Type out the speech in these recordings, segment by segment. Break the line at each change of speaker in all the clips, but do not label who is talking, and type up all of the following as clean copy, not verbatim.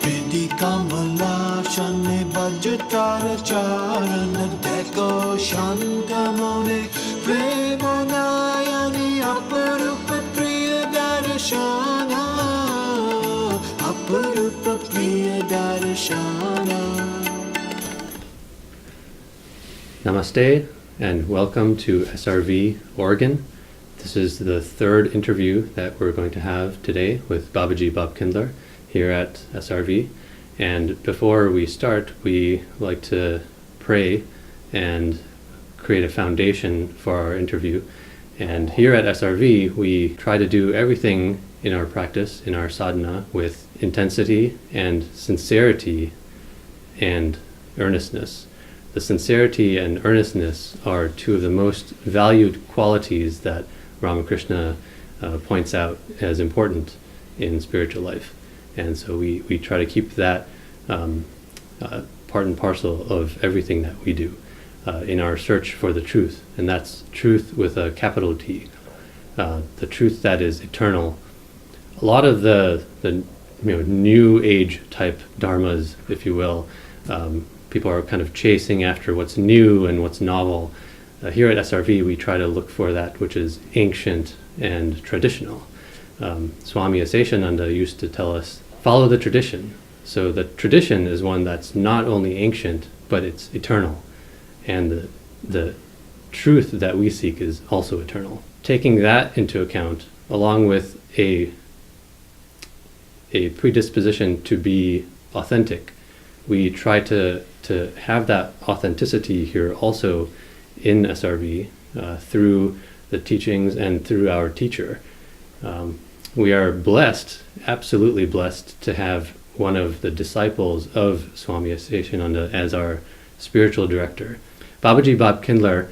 Shridhi Kamala Shane Bhajatara Charana Deko Shantamone Premonayani Aparupa Priya Darshana Aparupa Priya Darshana.
Namaste and welcome to SRV Oregon. This is the third interview that we're going to have today with Babaji Bob Kindler here at SRV. And before we start, we like to pray and create a foundation for our interview. And here at SRV, we try to do everything in our practice, in our sadhana, with intensity and sincerity and earnestness. The sincerity and earnestness are two of the most valued qualities that Ramakrishna points out as important in spiritual life. And so we try to keep that part and parcel of everything that we do in our search for the truth. And that's truth with a capital T, the truth that is eternal. A lot of the new age type dharmas, if you will, people are kind of chasing after what's new and what's novel. Here at SRV, we try to look for that which is ancient and traditional. Swami Aseshananda used to tell us, follow the tradition. So the tradition is one that's not only ancient, but it's eternal. And the truth that we seek is also eternal. Taking that into account, along with a predisposition to be authentic, we try to have that authenticity here also in SRV through the teachings and through our teacher. We are blessed, absolutely blessed, to have one of the disciples of Swami Aseshananda as our spiritual director. Babaji Bob Kindler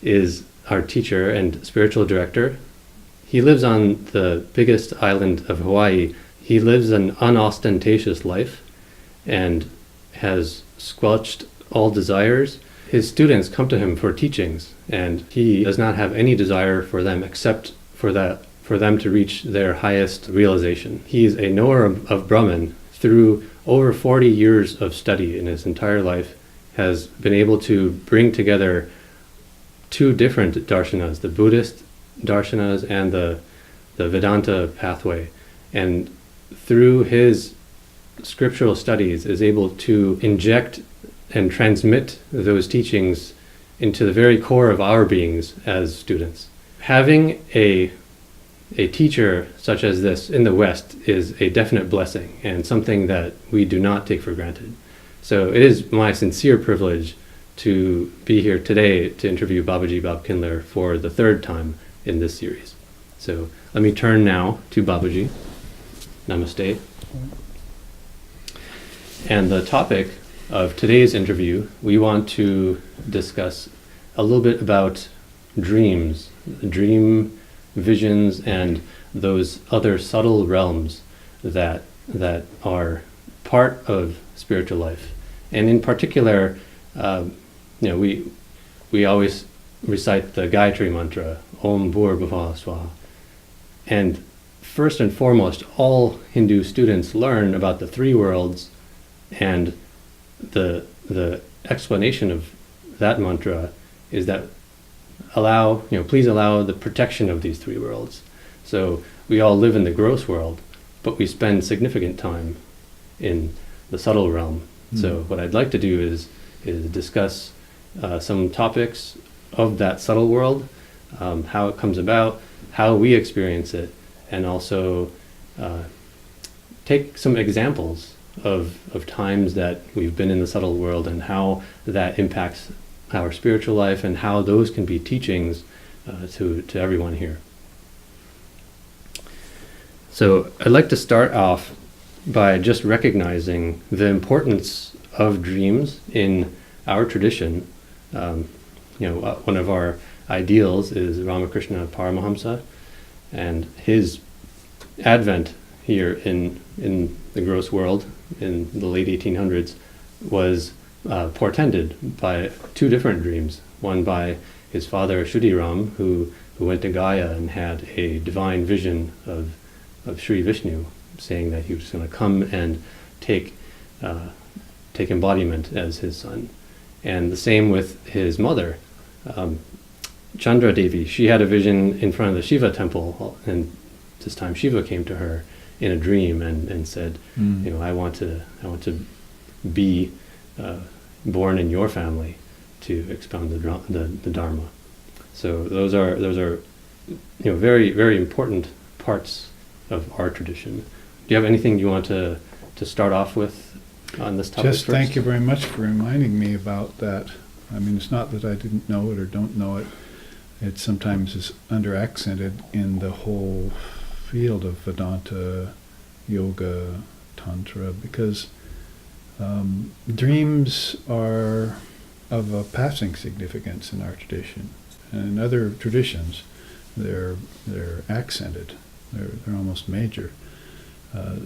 is our teacher and spiritual director. He lives on the biggest island of Hawaii. He lives an unostentatious life and has squelched all desires. His students come to him for teachings, and he does not have any desire for them except for them to reach their highest realization. He is a knower of Brahman through over 40 years of study in his entire life, has been able to bring together two different darshanas, the Buddhist darshanas and the Vedanta pathway. And through his scriptural studies is able to inject and transmit those teachings into the very core of our beings as students. Having a teacher such as this in the West is a definite blessing and something that we do not take for granted. So it is my sincere privilege to be here today to interview Babaji Bob Kindler for the third time in this series. So let me turn now to Babaji. Namaste. And the topic of today's interview, we want to discuss a little bit about dreams, dream visions, and those other subtle realms that are part of spiritual life. And in particular, we always recite the Gayatri mantra, Om Bhur-Bhuva Swaha. And first and foremost, all Hindu students learn about the three worlds, and the explanation of that mantra is that please allow the protection of these three worlds. So we all live in the gross world, but we spend significant time in the subtle realm. So what I'd like to do is discuss some topics of that subtle world, how it comes about, how we experience it, and also take some examples of times that we've been in the subtle world and how that impacts our spiritual life and how those can be teachings to everyone here. So I'd like to start off by just recognizing the importance of dreams in our tradition. One of our ideals is Ramakrishna Paramahamsa, and his advent here in the gross world in the late 1800s was portended by two different dreams. One by his father Shuddhiram, who went to Gaya and had a divine vision of Sri Vishnu, saying that he was going to come and take take embodiment as his son. And the same with his mother, Chandra Devi. She had a vision in front of the Shiva temple, and this time Shiva came to her in a dream and said, you know, I want to be born in your family to expound the Dharma. So those are you know, very, very important parts of our tradition. Do you have anything you want to start off with on this topic?
Just first? Thank you very much for reminding me about that. I mean, it's not that I didn't know it or don't know it. It sometimes is under-accented in the whole field of Vedanta, Yoga, Tantra, because dreams are of a passing significance in our tradition. And in other traditions, they're accented. They're almost major.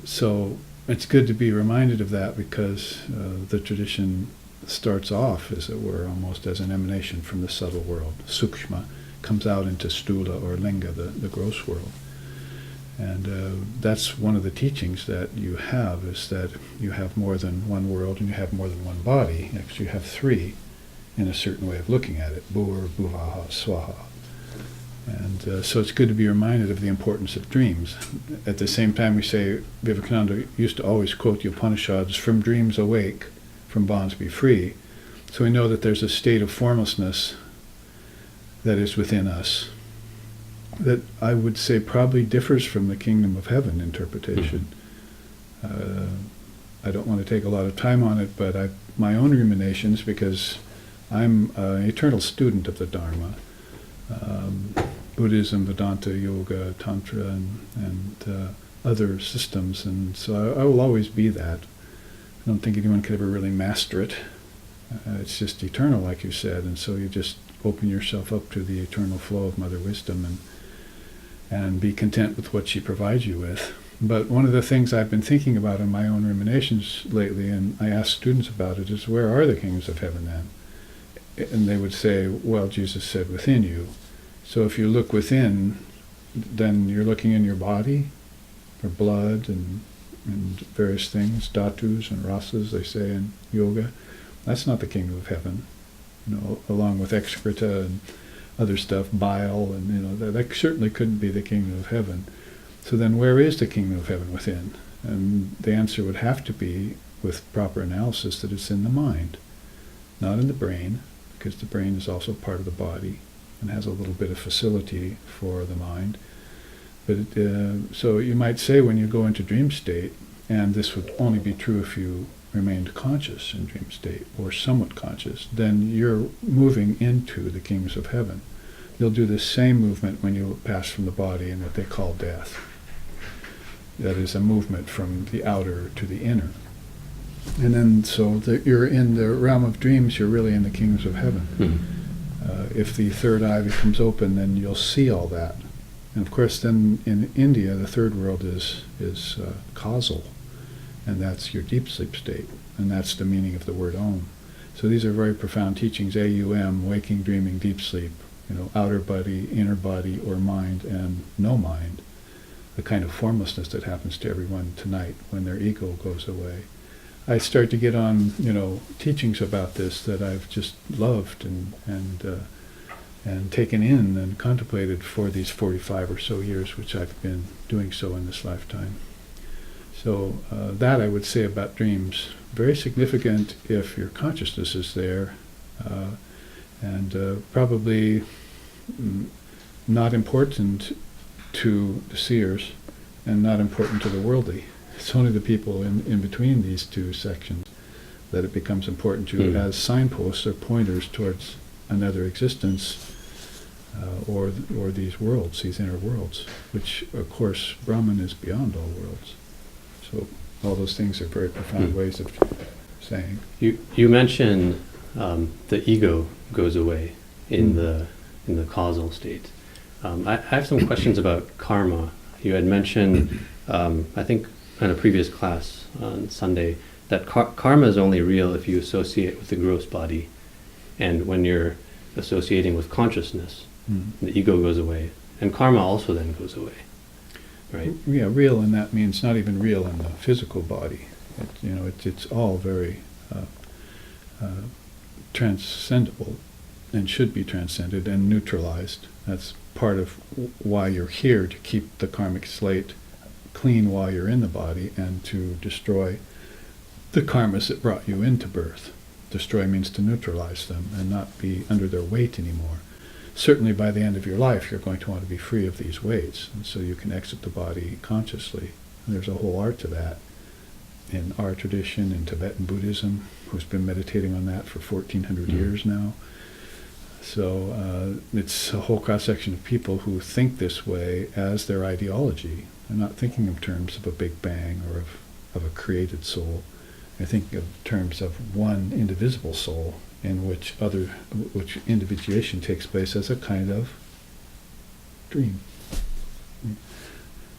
So it's good to be reminded of that, because the tradition starts off, as it were, almost as an emanation from the subtle world. Sukshma comes out into Stula or Linga, the gross world. And that's one of the teachings that you have, is that you have more than one world and you have more than one body. Actually, you have three in a certain way of looking at it: Bhur, Bhuvaha, Swaha. And so it's good to be reminded of the importance of dreams. At the same time, we say, Vivekananda used to always quote the Upanishads, "From dreams awake, from bonds be free." So we know that there's a state of formlessness that is within us that I would say probably differs from the kingdom of heaven interpretation. I don't want to take a lot of time on it, but my own ruminations, because I'm an eternal student of the Dharma, Buddhism, Vedanta, Yoga, Tantra, and other systems, and so I will always be that. I don't think anyone could ever really master it. It's just eternal, like you said, and so you just open yourself up to the eternal flow of Mother Wisdom and be content with what she provides you with. But one of the things I've been thinking about in my own ruminations lately, and I ask students about it, is where are the kingdoms of heaven then? And they would say, well, Jesus said within you. So if you look within, then you're looking in your body, or blood, and various things, dhatus and rasas, they say in yoga. That's not the kingdom of heaven. You know, along with excreta and other stuff, bile, and you know, that certainly couldn't be the kingdom of heaven. So then where is the kingdom of heaven within? And the answer would have to be, with proper analysis, that it's in the mind, not in the brain, because the brain is also part of the body and has a little bit of facility for the mind. But so you might say, when you go into dream state, and this would only be true if you remained conscious in dream state, or somewhat conscious, then you're moving into the kingdoms of heaven. You'll do the same movement when you pass from the body in what they call death. That is a movement from the outer to the inner. And then so you're in the realm of dreams, you're really in the kingdoms of heaven. If the third eye becomes open, then you'll see all that. And of course then in India, the third world is causal. And that's your deep sleep state, and that's the meaning of the word Om. So these are very profound teachings: AUM, waking, dreaming, deep sleep. You know, outer body, inner body, or mind, and no mind. The kind of formlessness that happens to everyone tonight when their ego goes away. I start to get on, you know, teachings about this that I've just loved and taken in and contemplated for these 45 or so years, which I've been doing so in this lifetime. So that I would say about dreams, very significant if your consciousness is there, and probably not important to the seers and not important to the worldly. It's only the people in between these two sections that it becomes important to as signposts or pointers towards another existence, or these worlds, these inner worlds, which of course Brahman is beyond all worlds. So all those things are very profound ways of saying.
You mentioned the ego goes away in the causal state. I have some questions about karma. You had mentioned, I think, in a previous class on Sunday, that karma is only real if you associate with the gross body, and when you're associating with consciousness, the ego goes away, and karma also then goes away. Right.
Yeah, real, and that means not even real in the physical body. It's all very transcendable and should be transcended and neutralized. That's part of why you're here, to keep the karmic slate clean while you're in the body and to destroy the karmas that brought you into birth. Destroy means to neutralize them and not be under their weight anymore. Certainly by the end of your life, you're going to want to be free of these weights, and so you can exit the body consciously. And there's a whole art to that in our tradition, in Tibetan Buddhism, who's been meditating on that for 1,400 years now. So it's a whole cross-section of people who think this way as their ideology. They're not thinking in terms of a Big Bang or of a created soul. They're thinking in terms of one indivisible soul in which individuation takes place as a kind of dream.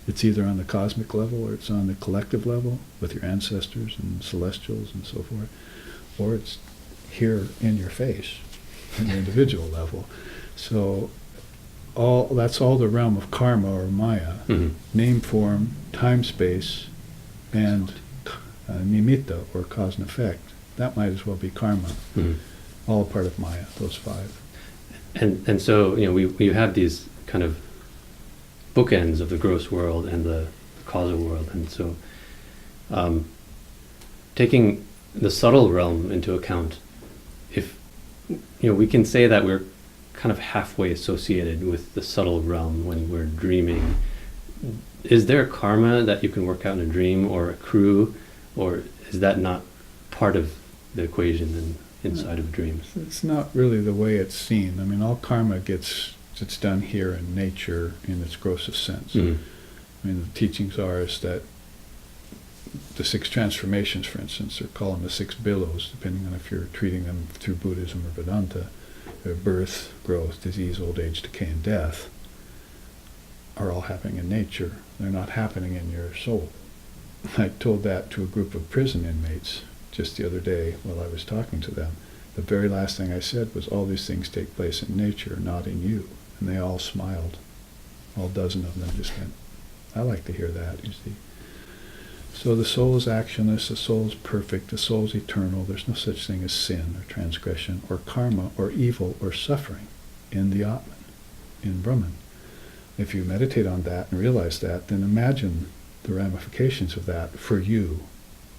It's either on the cosmic level or it's on the collective level with your ancestors and celestials and so forth, or it's here in your face on the individual level. So that's all the realm of karma or maya, name, form, time, space, and nimitta or cause and effect. That might as well be karma. All a part of maya, those five.
And so we have these kind of bookends of the gross world and the causal world, and so taking the subtle realm into account, if we can say that we're kind of halfway associated with the subtle realm when we're dreaming. Is there karma that you can work out in a dream or accrue, or is that not part of the equation inside of dreams?
It's not really the way it's seen. I mean, all karma it's done here in nature in its grossest sense. I mean, the teachings is that the 6 transformations, for instance, are called the 6 billows, depending on if you're treating them through Buddhism or Vedanta. Birth, growth, disease, old age, decay, and death are all happening in nature. They're not happening in your soul. I told that to a group of prison inmates just the other day while I was talking to them. The very last thing I said was, all these things take place in nature, not in you. And they all smiled. All dozen of them just went, I like to hear that, you see. So the soul is actionless, the soul is perfect, the soul is eternal. There's no such thing as sin or transgression or karma or evil or suffering in the Atman, in Brahman. If you meditate on that and realize that, then imagine the ramifications of that for you,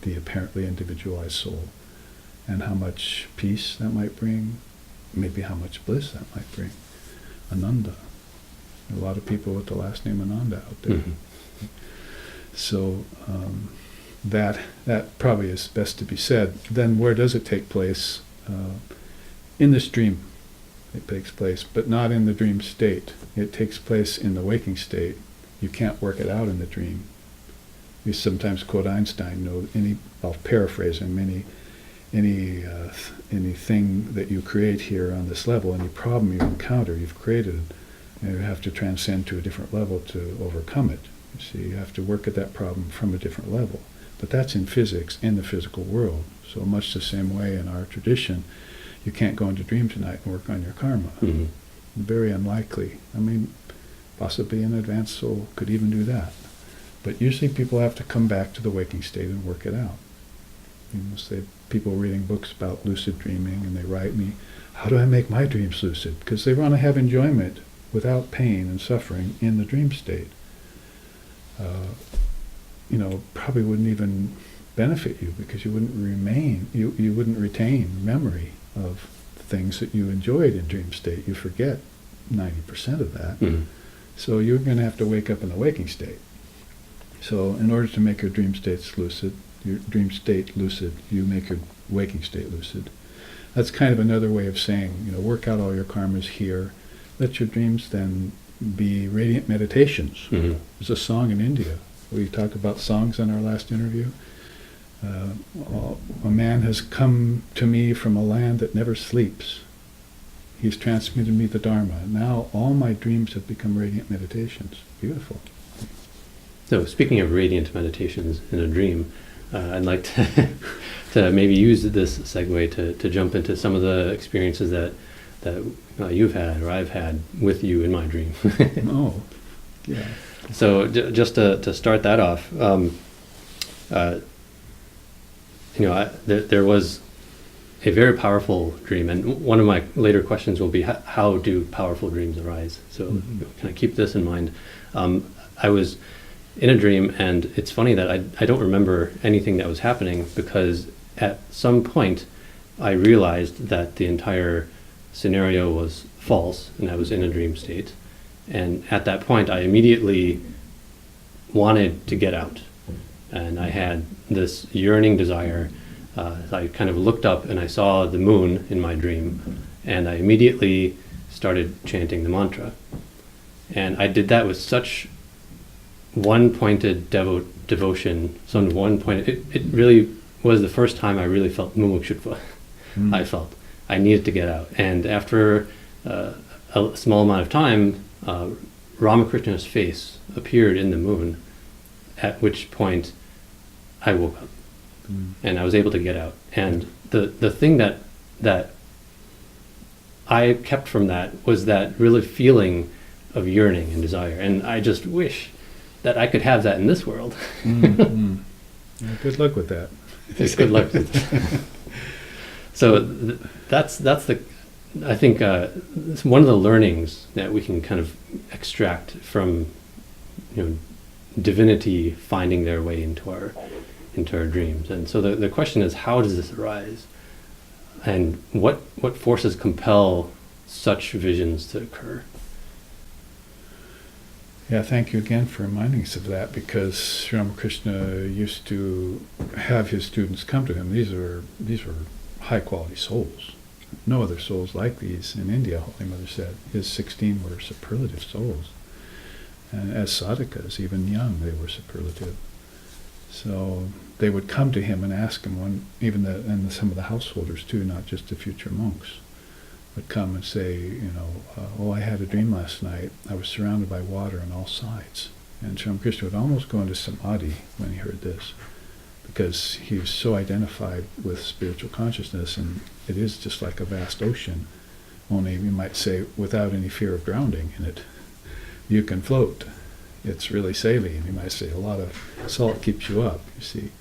the apparently individualized soul, and how much peace that might bring, maybe how much bliss that might bring. Ananda. A lot of people with the last name Ananda out there. So that probably is best to be said. Then where does it take place? In this dream it takes place, but not in the dream state. It takes place in the waking state. You can't work it out in the dream. We sometimes quote Einstein, I'll paraphrase him, anything that you create here on this level, any problem you encounter, you've created, you have to transcend to a different level to overcome it. You see, you have to work at that problem from a different level. But that's in physics, in the physical world. So much the same way in our tradition, you can't go into dream tonight and work on your karma. Very unlikely. I mean, possibly an advanced soul could even do that. But usually people have to come back to the waking state and work it out. People reading books about lucid dreaming, and they write me, how do I make my dreams lucid? Because they want to have enjoyment without pain and suffering in the dream state. Probably wouldn't even benefit you, because you wouldn't retain memory of things that you enjoyed in dream state. You forget 90% of that. So you're going to have to wake up in the waking state. So in order to make your dream state lucid, you make your waking state lucid. That's kind of another way of saying, work out all your karmas here. Let your dreams then be radiant meditations. There's a song in India. We talked about songs in our last interview. A man has come to me from a land that never sleeps. He's transmitted me the Dharma. Now all my dreams have become radiant meditations. Beautiful.
So speaking of radiant meditations in a dream, I'd like to maybe use this segue to jump into some of the experiences that you've had or I've had with you in my dream.
Oh, yeah.
So just to start that off, there was a very powerful dream, and one of my later questions will be how do powerful dreams arise? So kind of keep this in mind. I was in a dream, and it's funny that I don't remember anything that was happening, because at some point I realized that the entire scenario was false and I was in a dream state. And at that point I immediately wanted to get out, and I had this yearning desire. I kind of looked up and I saw the moon in my dream, and I immediately started chanting the mantra. And I did that with such one-pointed devotion, it really was the first time I really felt mumukshutva. I felt I needed to get out. And after a small amount of time, Ramakrishna's face appeared in the moon, at which point I woke up. And I was able to get out. And the thing that I kept from that was that really feeling of yearning and desire. And I just wish that I could have that in this world.
Yeah, good luck with that.
It's good luck with that. So that's the, I think, it's one of the learnings that we can kind of extract from, divinity finding their way into our dreams. And so the question is, how does this arise? And what forces compel such visions to occur?
Yeah, thank you again for reminding us of that, because Sri Ramakrishna used to have his students come to him. These were high quality souls. No other souls like these in India, Holy Mother said. His 16 were superlative souls. And as sadhakas, even young, they were superlative. So they would come to him and ask him, and some of the householders too, not just the future monks, would come and say, I had a dream last night. I was surrounded by water on all sides. And Sri Ramakrishna would almost go into samadhi when he heard this, because he was so identified with spiritual consciousness, and it is just like a vast ocean, only, you might say, without any fear of drowning in it. You can float. It's really saline. You might say a lot of salt keeps you up, you see.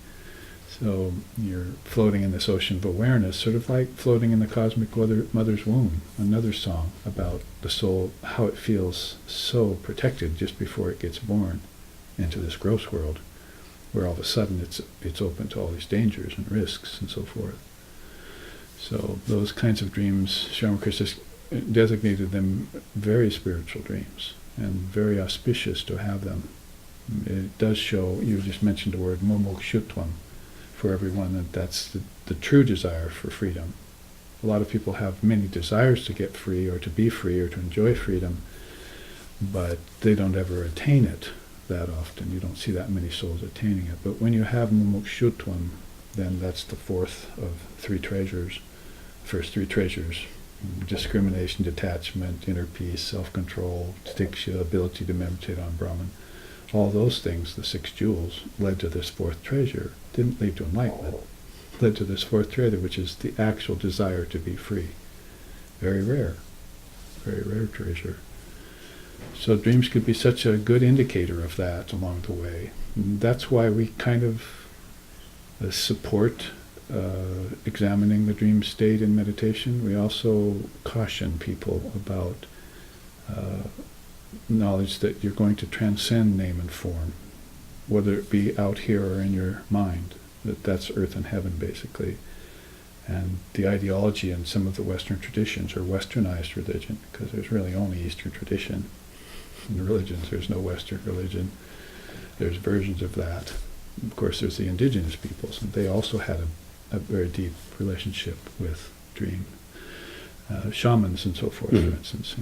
So you're floating in this ocean of awareness, sort of like floating in the cosmic mother's womb. Another song about the soul, how it feels so protected just before it gets born into this gross world, where all of a sudden it's open to all these dangers and risks and so forth. So those kinds of dreams, Sri Ramakrishna designated them very spiritual dreams, and very auspicious to have them. It does show, you just mentioned the word mumukshutvam, for everyone, that's the true desire for freedom. A lot of people have many desires to get free, or to be free, or to enjoy freedom, but they don't ever attain it that often. You don't see that many souls attaining it. But when you have mumukshutvam, then that's the fourth of three treasures. First three treasures: discrimination, detachment, inner peace, self-control, tiksha, ability to meditate on Brahman. All those things, the 6 jewels, led to this fourth treasure. Didn't lead to enlightenment. Led to this fourth treasure, which is the actual desire to be free. Very rare treasure. So dreams could be such a good indicator of that along the way. And that's why we kind of support examining the dream state in meditation. We also caution people about knowledge that you're going to transcend name and form, whether it be out here or in your mind. That's earth and heaven, basically. And the ideology in some of the Western traditions, or westernized religion, because there's really only Eastern tradition. In religions, there's no Western religion. There's versions of that. Of course, there's the indigenous peoples, and they also had a very deep relationship with dream. Shamans and so forth, for instance.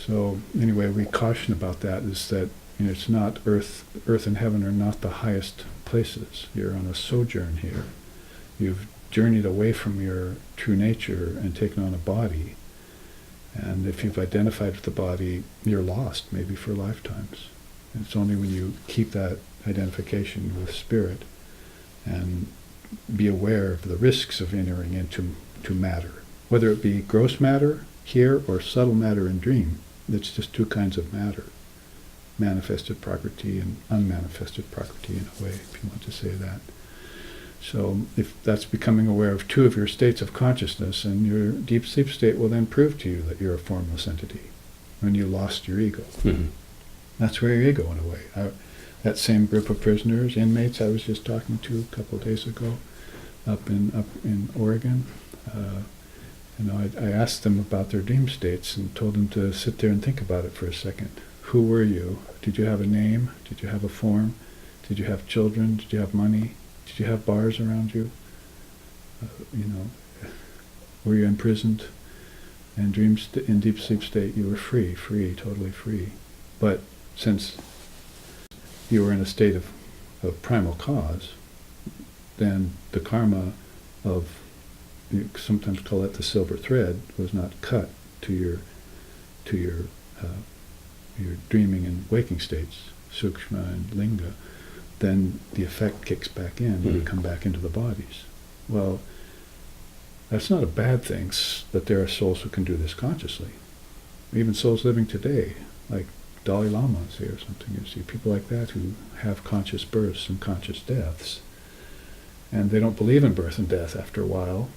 So anyway, we caution about that, is that it's not earth and heaven are not the highest places. You're on a sojourn here. You've journeyed away from your true nature and taken on a body. And if you've identified with the body, you're lost, maybe for lifetimes. And it's only when you keep that identification with spirit and be aware of the risks of entering into matter, whether it be gross matter here or subtle matter in dream. It's just 2 kinds of matter: manifested prakriti and unmanifested prakriti, in a way, if you want to say that. So if that's becoming aware of two of your states of consciousness, and your deep sleep state will then prove to you that you're a formless entity when you lost your ego.
Mhm.
That's where your ego went away. That same group of prisoners, inmates I was just talking to a couple of days ago up in Oregon, I asked them about their dream states and told them to sit there and think about it for a second. Who were you? Did you have a name? Did you have a form? Did you have children? Did you have money? Did you have bars around you? Were you imprisoned? And in deep sleep state, you were free, totally free. But since you were in a state of primal cause, then the karma of, you sometimes call it the silver thread, was not cut to your dreaming and waking states, sukshma and linga. Then the effect kicks back in, and you come back into the bodies. Well, that's not a bad thing, that there are souls who can do this consciously. Even souls living today, like Dalai Lama is here or something. You see people like that who have conscious births and conscious deaths. And they don't believe in birth and death after a while,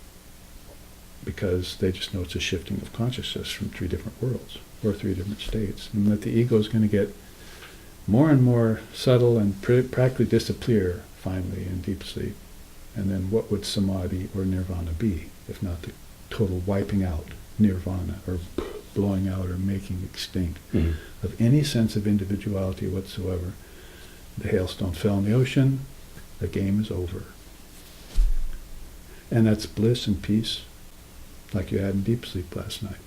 because they just know it's a shifting of consciousness from 3 different worlds, or 3 different states. And that the ego is going to get more and more subtle and practically disappear finally in deep sleep. And then what would samadhi or nirvana be, if not the total wiping out, nirvana, or blowing out or making extinct of any sense of individuality whatsoever? The hailstone fell in the ocean, the game is over. And that's bliss and peace, like you had in deep sleep last night.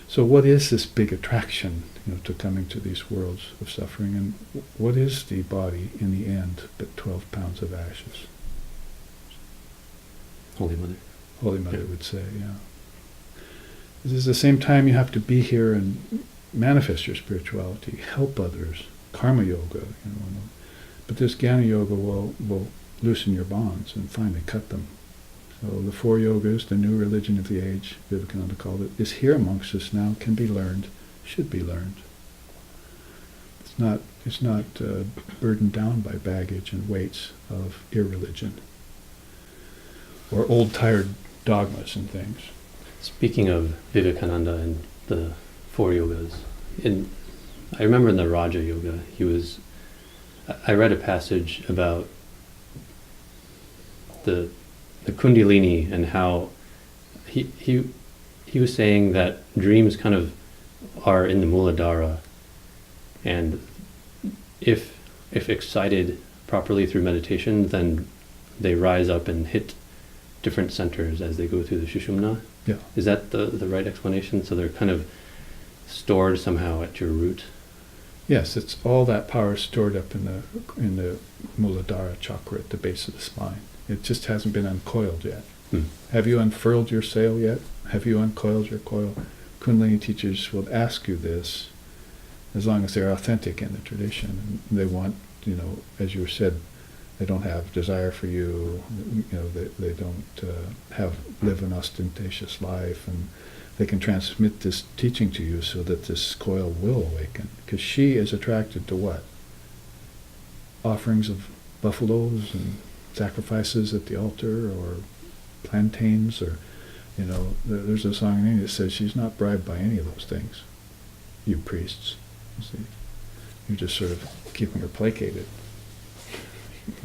So what is this big attraction, to coming to these worlds of suffering? And what is the body in the end but 12 pounds of ashes?
Holy Mother.
Holy Mother would say, yeah. This is the same time you have to be here and manifest your spirituality, help others, karma yoga, But this jnana yoga will loosen your bonds and finally cut them. So the 4 yogas, the new religion of the age, Vivekananda called it, is here amongst us now, can be learned, should be learned. It's not burdened down by baggage and weights of irreligion or old tired dogmas and things.
Speaking of Vivekananda and the 4 yogas, I remember in the Raja Yoga, I read a passage about the Kundalini and how he was saying that dreams kind of are in the Muladhara, and if excited properly through meditation, then they rise up and hit different centers as they go through the Sushumna.
Yeah.
Is that the right explanation? So they're kind of stored somehow at your root?
Yes, it's all that power stored up in the Muladhara chakra at the base of the spine. It just hasn't been uncoiled yet. Have you unfurled your sail yet? Have you uncoiled your coil? Kundalini teachers will ask you this, as long as they're authentic in the tradition. And they want, as you said, they don't have desire for you. They don't live an ostentatious life, and they can transmit this teaching to you so that this coil will awaken. Because she is attracted to what? Offerings of buffaloes and sacrifices at the altar, or plantains, or, there's a song in India that says she's not bribed by any of those things. You priests, you see. You're just sort of keeping her placated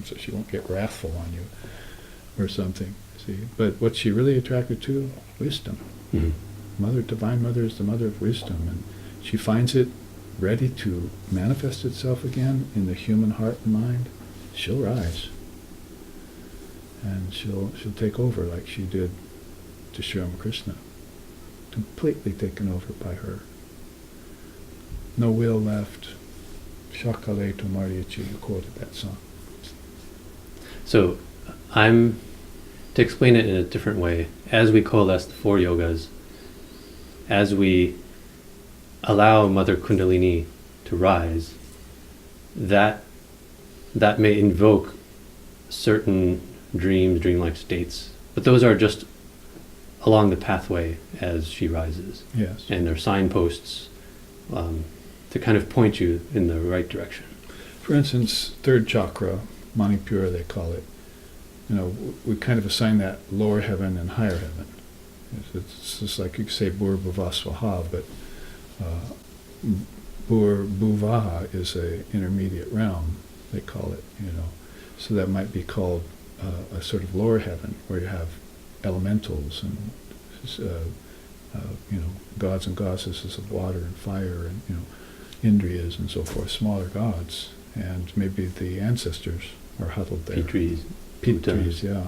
so she won't get wrathful on you or something, see. But what's she really attracted to? Wisdom. Divine Mother is the mother of wisdom, and she finds it ready to manifest itself again in the human heart and mind. She'll rise, and she'll take over like she did to Sri Ramakrishna, completely taken over by her. No will left. Shakale to Mariachi, you quoted that song.
So to explain it in a different way, as we coalesce the 4 yogas, as we allow Mother Kundalini to rise, that may invoke certain dreams, dreamlike states, but those are just along the pathway as she rises.
Yes.
And they're signposts to kind of point you in the right direction.
For instance, 3rd chakra, Manipura they call it, we kind of assign that lower heaven and higher heaven. It's just like you could say Bur Bhuvasvaha, but Bur Bhuvaha is a intermediate realm, they call it, So that might be called a sort of lower heaven, where you have elementals and gods and goddesses of water and fire and Indriyas and so forth, smaller gods, and maybe the ancestors are huddled there. Pitris, yeah.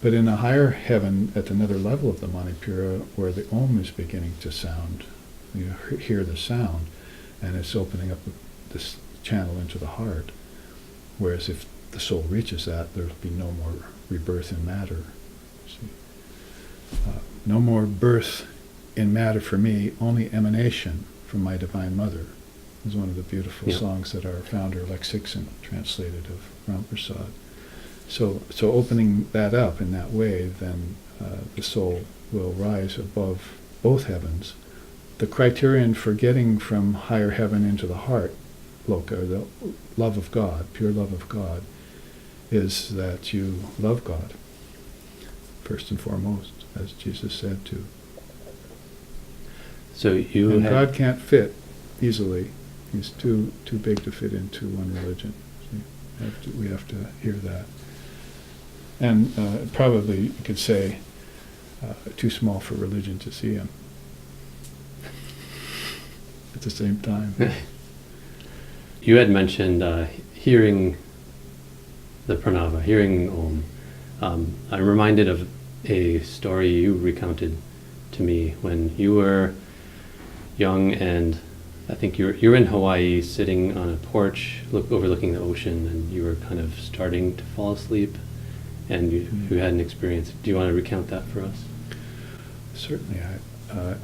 But in a higher heaven, at another level of the Manipura, where the Om is beginning to sound, you hear the sound, and it's opening up this channel into the heart. Whereas if the soul reaches that, there'll be no more rebirth in matter. See? No more birth in matter for me, only emanation from my Divine Mother. Is one of the beautiful songs that our founder, Lexixin, translated of Ramprasad. So opening that up in that way, then the soul will rise above both heavens. The criterion for getting from higher heaven into the heart, loka, the love of God, pure love of God, is that you love God, first and foremost, as Jesus said to.
So
God can't fit easily. He's too big to fit into one religion. See? We have to hear that. And probably you could say too small for religion to see him at the same time.
You had mentioned hearing the pranava, hearing Om. I'm reminded of a story you recounted to me when you were young, and I think you were in Hawaii, sitting on a porch, overlooking the ocean, and you were kind of starting to fall asleep, and you had an experience. Do you want to recount that for us?
Certainly.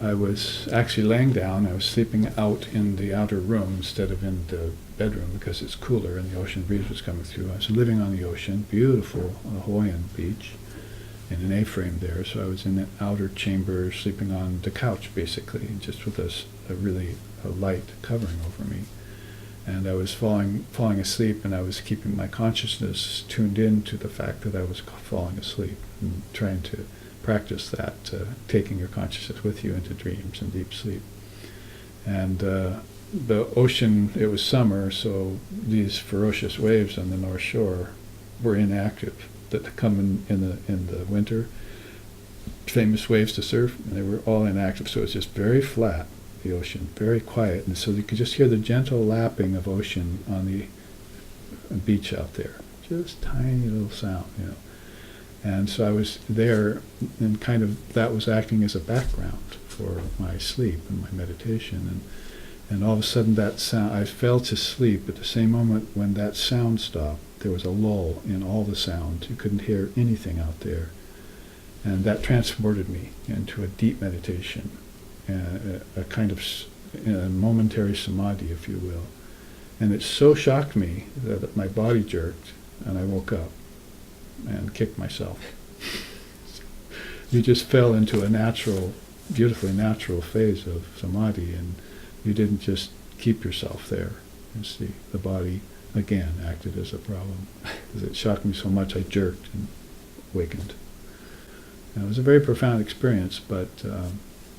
I was actually laying down. I was sleeping out in the outer room instead of in the bedroom because it's cooler and the ocean breeze was coming through. I was living on the ocean, beautiful Hawaiian beach, in an A-frame there. So I was in an outer chamber, sleeping on the couch basically, just with a really light covering over me. And I was falling asleep, and I was keeping my consciousness tuned in to the fact that I was falling asleep, and trying to practice that, taking your consciousness with you into dreams and deep sleep. And the ocean, it was summer, so these ferocious waves on the North Shore were inactive, that come in the winter, famous waves to surf, and they were all inactive, so it's just very flat, the ocean, very quiet, and so you could just hear the gentle lapping of ocean on the beach out there, just tiny little sound, And so I was there, and kind of that was acting as a background for my sleep and my meditation, and all of a sudden that sound, I fell to sleep at the same moment when that sound stopped. There was a lull in all the sound. You couldn't hear anything out there, and that transported me into a deep meditation, a kind of momentary samadhi, if you will. And it so shocked me that my body jerked, and I woke up and kicked myself. You just fell into a natural, beautifully natural phase of samadhi, and you didn't just keep yourself there. You see, the body again acted as a problem. Because it shocked me so much, I jerked and wakened. And it was a very profound experience, but you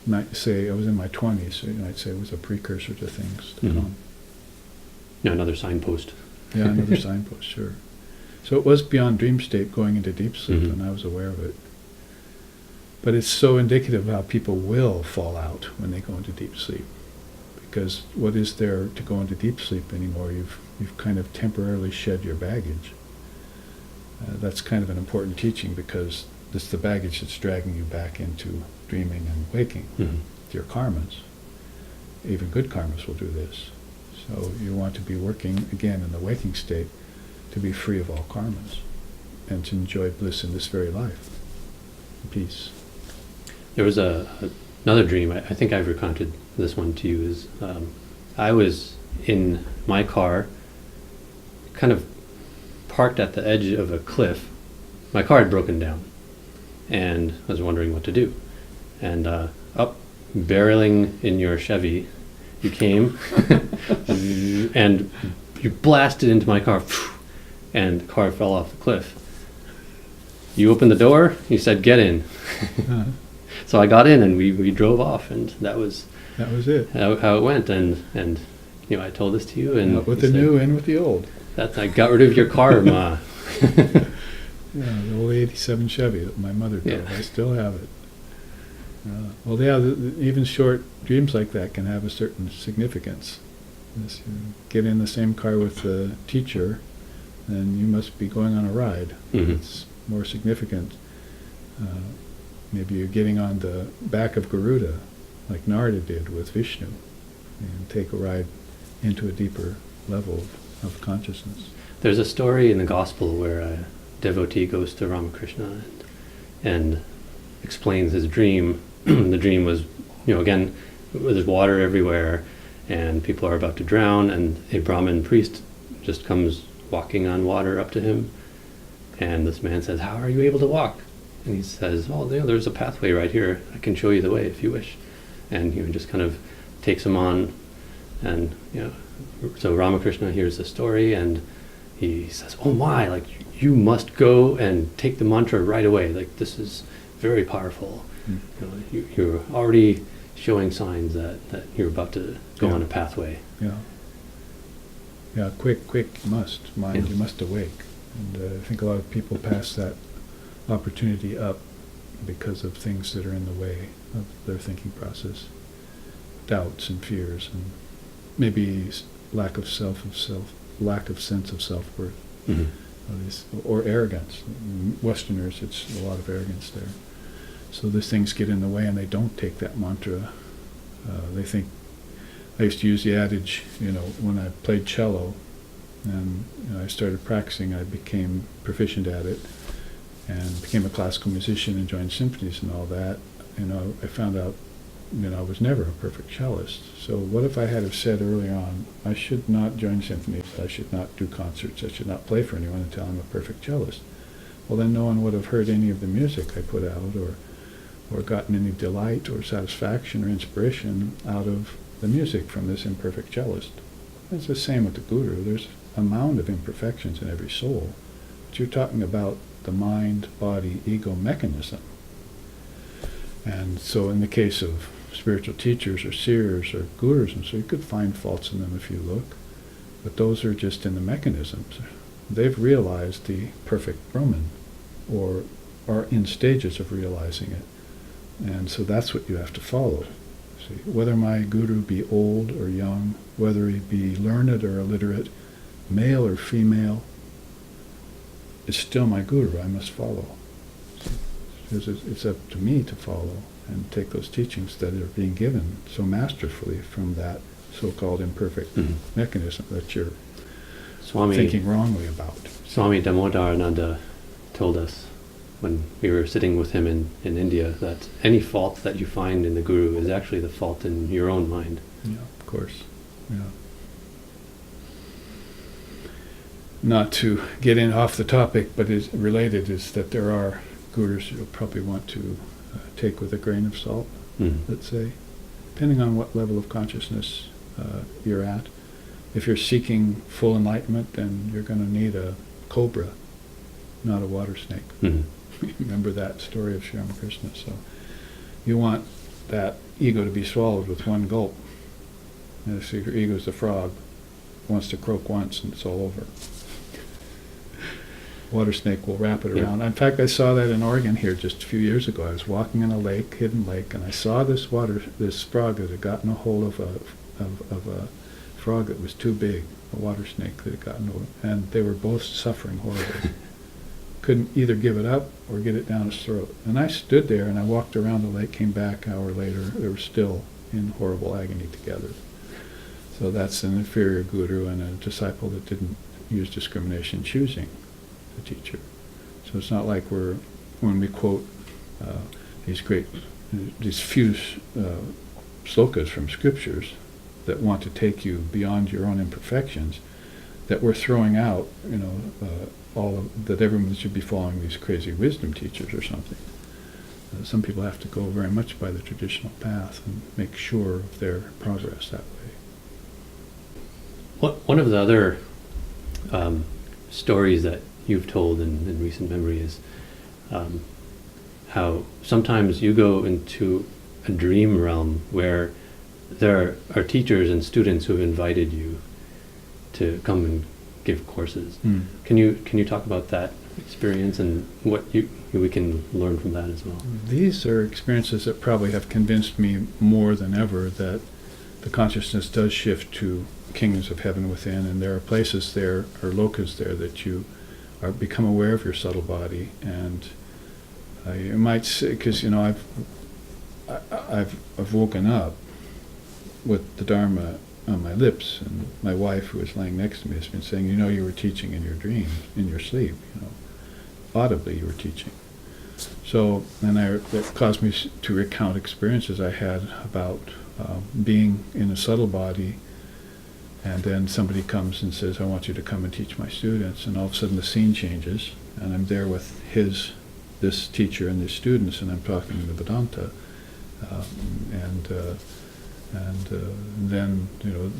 might say I was in my 20s, so you might say it was a precursor to things to come.
Yeah, another signpost.
Yeah, another signpost, sure. So it was beyond dream state, going into deep sleep, and I was aware of it. But it's so indicative of how people will fall out when they go into deep sleep. Because what is there to go into deep sleep anymore? You've kind of temporarily shed your baggage. That's kind of an important teaching, because it's the baggage that's dragging you back into dreaming and waking. Your karmas. Even good karmas will do this. So you want to be working, again, in the waking state, to be free of all karmas, and to enjoy bliss in this very life. Peace.
There was another dream, I think I've recounted this one to you, is I was in my car, kind of parked at the edge of a cliff. My car had broken down, and I was wondering what to do. And up, barreling in your Chevy, you came, and you blasted into my car, and the car fell off the cliff. you opened the door, you said, get in.
Uh,
So I got in and we drove off, and that was
that was it.
how it went. And you know, I told this to you, and
Out with
you
the
said,
new, in with the old.
I got rid of your car, Ma.
Yeah, the old 87 Chevy that my mother drove.
Yeah.
I still have it. Well, yeah, even short dreams like that can have a certain significance. As you get in the same car with the teacher, then you must be going on a ride.
Mhm.
It's more significant. Maybe you're getting on the back of Garuda, like Narada did with Vishnu, and take a ride into a deeper level of consciousness.
There's a story in the gospel where a devotee goes to Ramakrishna and explains his dream. The dream was, you know, again, there's water everywhere and people are about to drown, and a Brahmin priest just comes walking on water up to him, and this man says, how are you able to walk? And he says, oh, there's a pathway right here. I can show you the way if you wish. And he just kind of takes him on, and you know, so Ramakrishna hears the story and he says, oh my, like you must go and take the mantra right away. Like this is very powerful.
Mm.
You know, you're already showing signs that you're about to go
Yeah.
on a pathway.
Yeah. Yeah, quick, you must. Mind,
Yeah.
you must awake. And I think a lot of people pass that opportunity up because of things that are in the way of their thinking process. Doubts and fears, and maybe lack of lack of sense of self-worth.
Mhm.
Or arrogance. In Westerners, it's a lot of arrogance there. So these things get in the way and they don't take that mantra. They think, I used to use the adage, you know, when I played cello and I started practicing, I became proficient at it and became a classical musician and joined symphonies and all that. You know, I found out, you know, I was never a perfect cellist. So what if I had have said early on, I should not join symphonies, I should not do concerts, I should not play for anyone until I'm a perfect cellist. Well, then no one would have heard any of the music I put out or gotten any delight or satisfaction or inspiration out of the music from this imperfect cellist. It's the same with the guru. There's a mound of imperfections in every soul. But you're talking about the mind, body, ego mechanism. And so in the case of spiritual teachers or seers or gurus, and so you could find faults in them if you look, but those are just in the mechanisms. They've realized the perfect Brahman, or are in stages of realizing it. And so that's what you have to follow. See, whether my guru be old or young, whether he be learned or illiterate, male or female, it's still my guru. I must follow. Because it's up to me to follow and take those teachings that are being given so masterfully from that so-called imperfect
Mhm.
mechanism that you're
Swami
thinking wrongly about.
Swami Damodarananda told us when we were sitting with him in India that any fault that you find in the guru is actually the fault in your own mind.
Yeah, of course. Yeah. Not to get in off the topic, but is related, is that there are gurus you'll probably want to take with a grain of salt,
Mhm.
let's say, depending on what level of consciousness you're at. If you're seeking full enlightenment, then you're going to need a cobra, not a water snake.
Mhm.
Remember that story of Sri Ramakrishna. So you want that ego to be swallowed with one gulp. And if your ego's a frog, wants to croak once and it's all over. Water snake will wrap it around. In fact, I saw that in Oregon here just a few years ago. I was walking in a lake, hidden lake, and I saw this frog that had gotten a hold of a frog that was too big, a water snake that had gotten over, and they were both suffering horribly. Couldn't either give it up or get it down his throat. And I stood there and I walked around the lake, came back an hour later, they were still in horrible agony together. So that's an inferior guru and a disciple that didn't use discrimination choosing the teacher. So it's not like when we quote these few slokas from scriptures that want to take you beyond your own imperfections, that we're throwing out, that everyone should be following these crazy wisdom teachers or something. Some people have to go very much by the traditional path and make sure of their progress that way.
One of the other stories that you've told in recent memory is how sometimes you go into a dream realm where there are teachers and students who have invited you to come and give courses. Can you talk about that experience and what we can learn from that as well?
These are experiences that probably have convinced me more than ever that the consciousness does shift to kingdoms of heaven within, and there are places there, or lokas there, that you become aware of your subtle body. And you might say, because I've woken up with the Dharma on my lips, and my wife, who is laying next to me, has been saying, you were teaching in your dreams, in your sleep, audibly you were teaching. So, and that caused me to recount experiences I had about being in a subtle body, and then somebody comes and says, I want you to come and teach my students, and all of a sudden the scene changes, and I'm there with this teacher and his students, and I'm talking in the Vedanta, and then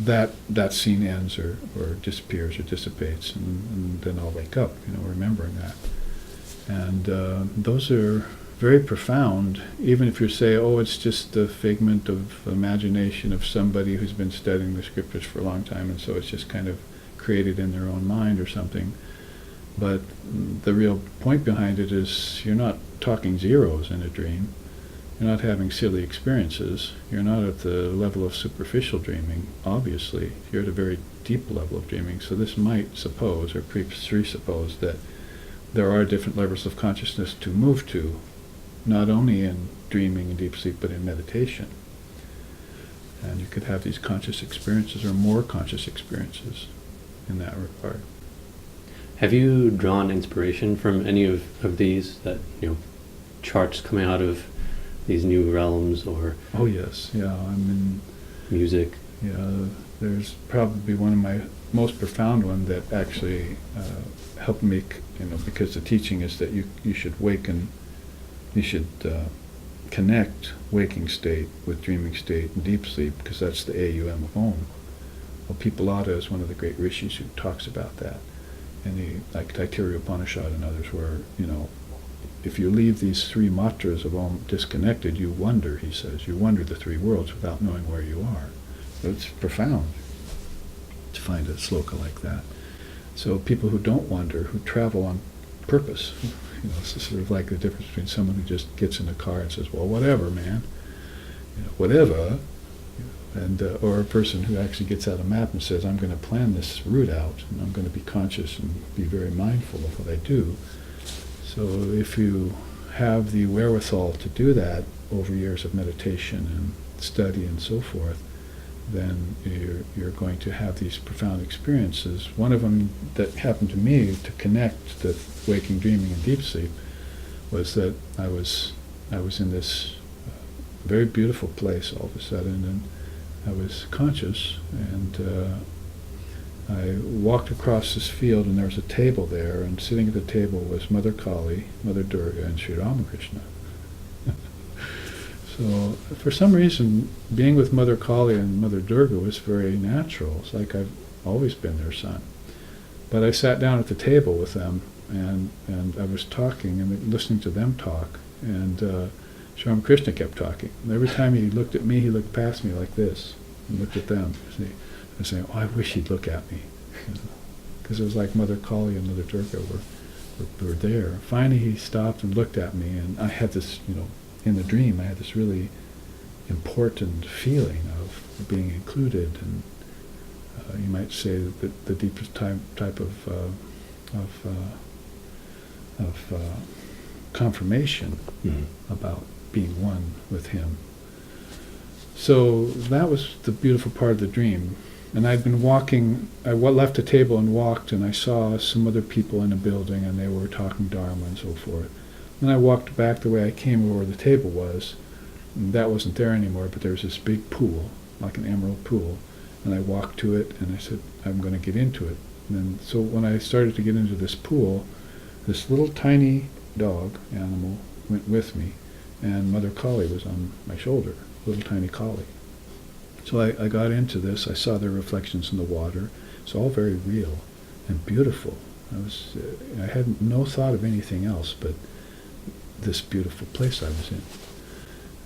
that scene ends or disappears or dissipates, and then I'll wake up, remembering that. And those are very profound, even if you say, it's just a figment of imagination of somebody who's been studying the scriptures for a long time, and so it's just kind of created in their own mind or something. But the real point behind it is you're not talking zeros in a dream. You're not having silly experiences. You're not at the level of superficial dreaming, obviously. You're at a very deep level of dreaming. So this might suppose, or presuppose, that there are different levels of consciousness to move to, not only in dreaming and deep sleep, but in meditation. And you could have these conscious experiences or more conscious experiences in that regard.
Have you drawn inspiration from any of these, that charts coming out of these new realms, or
Oh yes, yeah. I mean,
music?
Yeah, there's probably one of my most profound one that actually helped me, because the teaching is that you should waken, you should connect waking state with dreaming state and deep sleep, because that's the AUM of Om. Well, Pipalada is one of the great rishis who talks about that, and like Taittiriya Upanishad and others, where if you leave these three matras of Om disconnected, you wander, he says. You wander the three worlds without knowing where you are. So it's profound to find a sloka like that. So people who don't wander, who travel on purpose, it's sort of like the difference between someone who just gets in a car and says, well, whatever, man, whatever, and or a person who actually gets out a map and says, I'm going to plan this route out, and I'm going to be conscious and be very mindful of what I do. So if you have the wherewithal to do that over years of meditation and study and so forth, then you're going to have these profound experiences. One of them that happened to me to connect the waking, dreaming, and deep sleep was that I was in this very beautiful place all of a sudden, and I was conscious, and I walked across this field, and there was a table there, and sitting at the table was Mother Kali, Mother Durga, and Sri Ramakrishna. So for some reason, being with Mother Kali and Mother Durga was very natural. It's like I've always been their son. But I sat down at the table with them, and I was talking and listening to them talk, and Sri Ramakrishna kept talking. And every time he looked at me, he looked past me like this, and looked at them. And saying, I wish he'd look at me. Because it was like Mother Kali and Mother Durga were there. Finally he stopped and looked at me, and I had this, in the dream, I had this really important feeling of being included, and you might say that the deepest type of confirmation about being one with him. So that was the beautiful part of the dream. And I'd been walking, I left the table and walked, and I saw some other people in a building, and they were talking Dharma and so forth. Then I walked back the way I came, where the table was, and that wasn't there anymore, but there was this big pool, like an emerald pool, and I walked to it, and I said, I'm going to get into it. And then, so when I started to get into this pool, this little tiny dog animal went with me, and Mother Kali was on my shoulder, little tiny Kali. So I got into this. I saw their reflections in the water. It's all very real and beautiful. I had no thought of anything else, but this beautiful place I was in.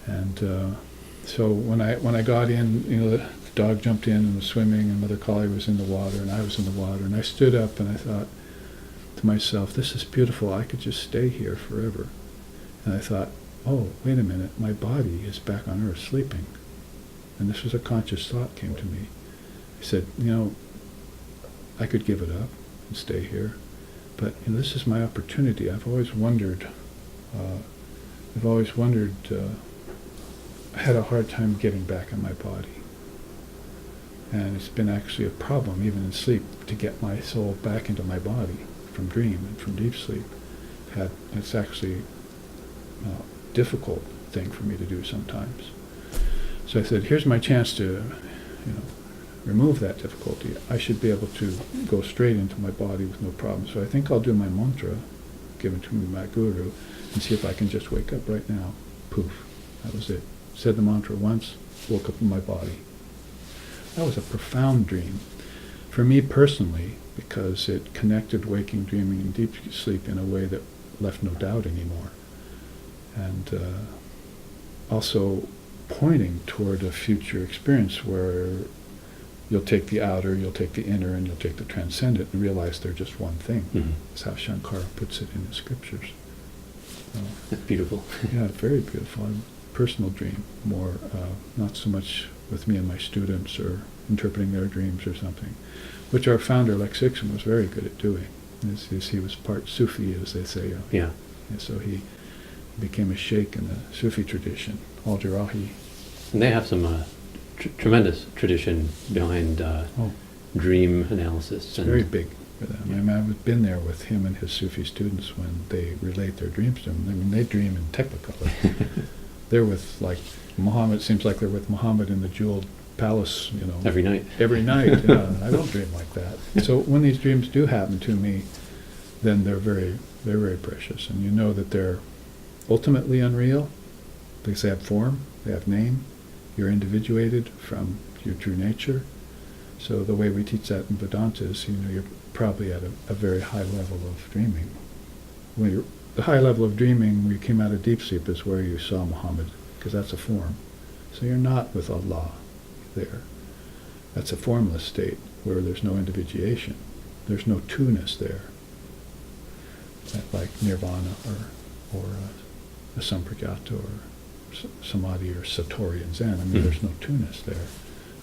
And so when I got in, the dog jumped in and was swimming, and Mother Kali was in the water, and I was in the water, and I stood up and I thought to myself, this is beautiful, I could just stay here forever. And I thought, oh, wait a minute, my body is back on earth sleeping. And this was a conscious thought came to me. I said, I could give it up and stay here, but this is my opportunity. I've always wondered, I had a hard time getting back in my body. And it's been actually a problem, even in sleep, to get my soul back into my body from dream and from deep sleep. It's actually a difficult thing for me to do sometimes. So I said, here's my chance to, remove that difficulty. I should be able to go straight into my body with no problem. So I think I'll do my mantra, given to me by my guru, and see if I can just wake up right now. Poof. That was it. Said the mantra once, woke up in my body. That was a profound dream. For me personally, because it connected waking, dreaming, and deep sleep in a way that left no doubt anymore. And also pointing toward a future experience where you'll take the outer, you'll take the inner, and you'll take the transcendent and realize they're just one thing.
Mm-hmm.
That's how Shankara puts it in the scriptures.
That's beautiful.
Yeah, very beautiful. A personal dream, more not so much with me and my students or interpreting their dreams or something, which our founder, Lex Sixon, was very good at doing. He was part Sufi, as they say.
Yeah.
And so he became a sheikh in the Sufi tradition, Al-Jarahi.
And they have some tremendous tradition behind dream analysis.
It's very big for them. I mean, I've been there with him and his Sufi students when they relate their dreams to him. I mean, they dream in Technicolor. They're with, like, Muhammad, seems like they're with Muhammad in the jeweled palace,
Every night.
Every night. I don't dream like that. So when these dreams do happen to me, then they're very precious. And you know that they're ultimately unreal because they have form, they have name, you're individuated from your true nature. So the way we teach that in Vedanta is, you're probably at a very high level of dreaming. The high level of dreaming when you came out of deep sleep is where you saw Muhammad, because that's a form. So you're not with Allah there. That's a formless state where there's no individuation. There's no two-ness there. Like nirvana or a sampragyata or samadhi or satori and Zen. I mean, there's no two-ness there,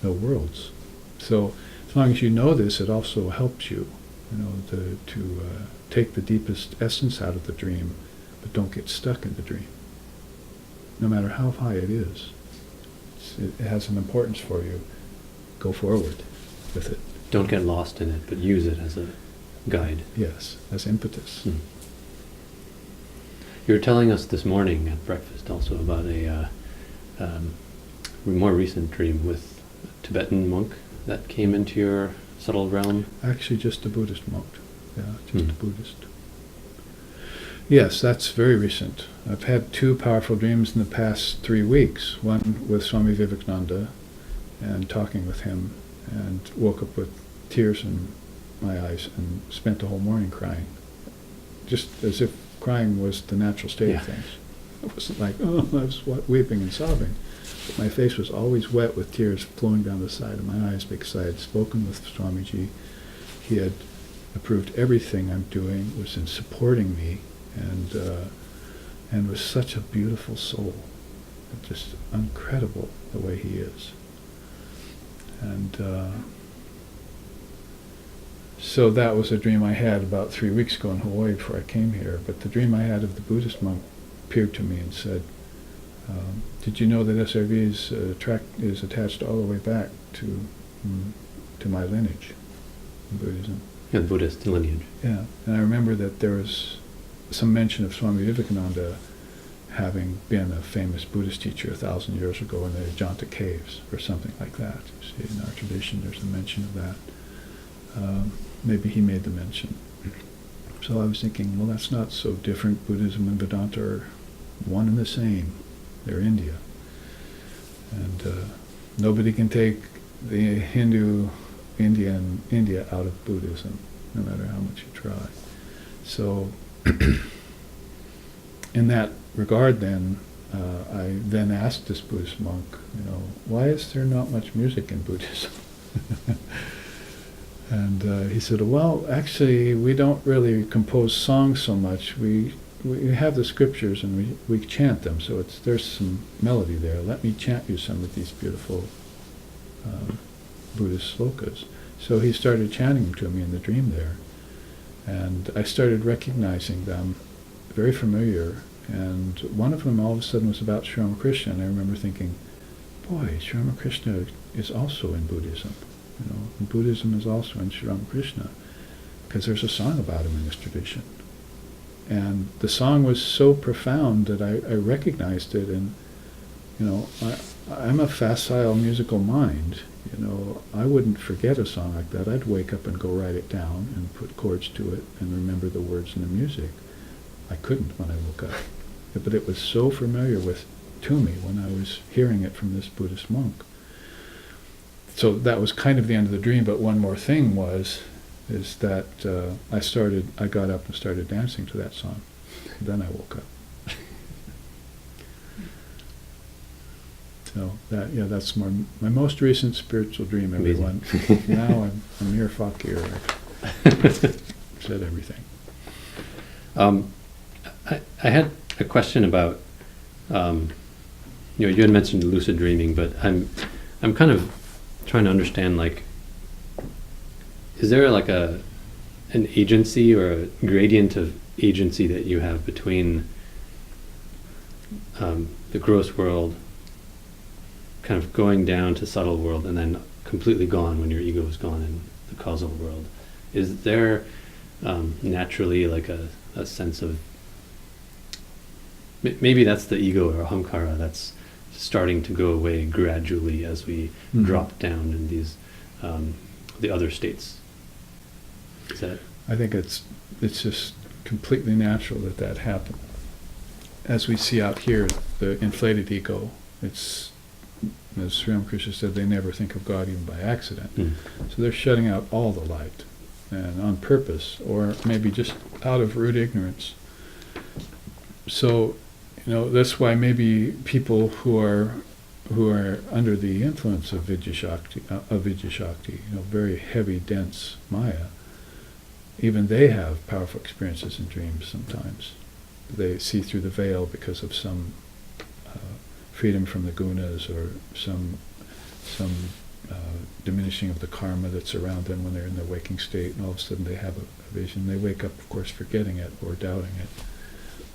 no worlds. So as long as you know this, it also helps you, to take the deepest essence out of the dream, but don't get stuck in the dream. No matter how high it is, it has an importance for you. Go forward with it.
Don't get lost in it, but use it as a guide.
Yes, as impetus.
Mm. You were telling us this morning at breakfast also about a more recent dream with a Tibetan monk that came into your subtle realm.
Actually, just a Buddhist monk. Yeah, just a Buddhist. Yes, that's very recent. I've had two powerful dreams in the past 3 weeks. One with Swami Vivekananda and talking with him, and woke up with tears in my eyes and spent the whole morning crying. Just as if crying was the natural state of things. It wasn't like, I was weeping and sobbing. But my face was always wet with tears flowing down the side of my eyes because I had spoken with Swamiji. He had approved everything I'm doing, was in supporting me, and was such a beautiful soul. Just incredible the way he is. And so that was a dream I had about 3 weeks ago in Hawaii before I came here. But the dream I had of the Buddhist monk appeared to me and said, did you know that SRV is attached all the way back to my lineage in Buddhism?
Yeah, the Buddhist lineage.
Yeah, and I remember that there was some mention of Swami Vivekananda having been a famous Buddhist teacher 1,000 years ago in the Ajanta caves or something like that. You see, in our tradition there's a mention of that. Maybe he made the mention. So I was thinking, well, that's not so different. Buddhism and Vedanta are one and the same. They're India. And nobody can take the India out of Buddhism, no matter how much you try. So in that regard, then I then asked this Buddhist monk, why is there not much music in Buddhism? And he said, well, actually, we don't really compose songs so much. We have the scriptures and we chant them, so there's some melody there. Let me chant you some of these beautiful Buddhist slokas. So he started chanting them to me in the dream there. And I started recognizing them, very familiar. And one of them all of a sudden was about Sri Ramakrishna. And I remember thinking, boy, Sri Ramakrishna is also in Buddhism. And Buddhism is also in Sri Ramakrishna, because there's a song about him in this tradition. And the song was so profound that I recognized it. And, I'm a facile musical mind. I wouldn't forget a song like that. I'd wake up and go write it down and put chords to it and remember the words and the music. I couldn't when I woke up. But it was so familiar to me when I was hearing it from this Buddhist monk. So that was kind of the end of the dream, but one more thing is that I got up and started dancing to that song. Then I woke up. So that's my most recent spiritual dream, everyone. Now I'm a mere fakir. I've said everything.
I had a question about, you had mentioned lucid dreaming, but I'm kind of trying to understand, is there an agency or a gradient of agency that you have between the gross world, kind of going down to subtle world, and then completely gone when your ego is gone in the causal world? Is there naturally a sense of, maybe that's the ego or ahamkara that's starting to go away gradually as we drop down in these the other states? Is that?
I think it's just completely natural that happens. As we see out here, the inflated ego, it's, as Sri Ramakrishna said, they never think of God even by accident. So they're shutting out all the light, and on purpose, or maybe just out of rude ignorance. So, that's why maybe people who are under the influence of Vidyashakti, very heavy, dense Maya, even they have powerful experiences in dreams sometimes. They see through the veil because of some freedom from the gunas, or some diminishing of the karma that's around them when they're in their waking state, and all of a sudden they have a vision. They wake up, of course, forgetting it, or doubting it,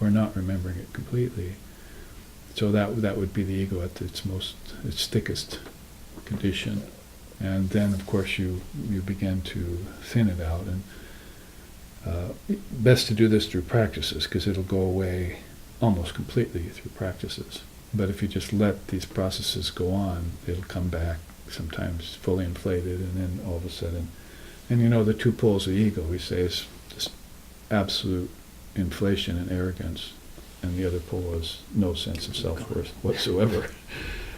or not remembering it completely. So that would be the ego at its thickest condition. And then, of course, you begin to thin it out. And best to do this through practices, because it'll go away almost completely through practices. But if you just let these processes go on, it'll come back, sometimes fully inflated, and then all of a sudden, and the two poles of ego, we say, is just absolute inflation and arrogance, and the other pole is no sense of self-worth whatsoever.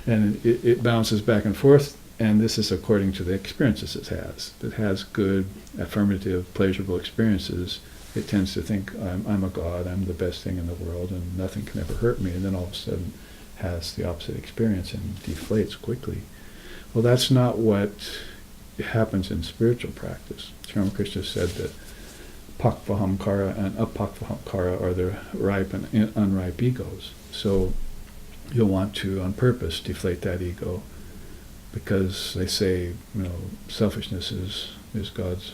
And it bounces back and forth, and this is according to the experiences it has. If it has good, affirmative, pleasurable experiences, it tends to think, I'm a god, I'm the best thing in the world, and nothing can ever hurt me, and then all of a sudden has the opposite experience and deflates quickly. Well, that's not what happens in spiritual practice. Sri Ramakrishna said that pakvahamkara and apakvahamkara are the ripe and unripe egos. So you'll want to, on purpose, deflate that ego, because they say, selfishness is God's,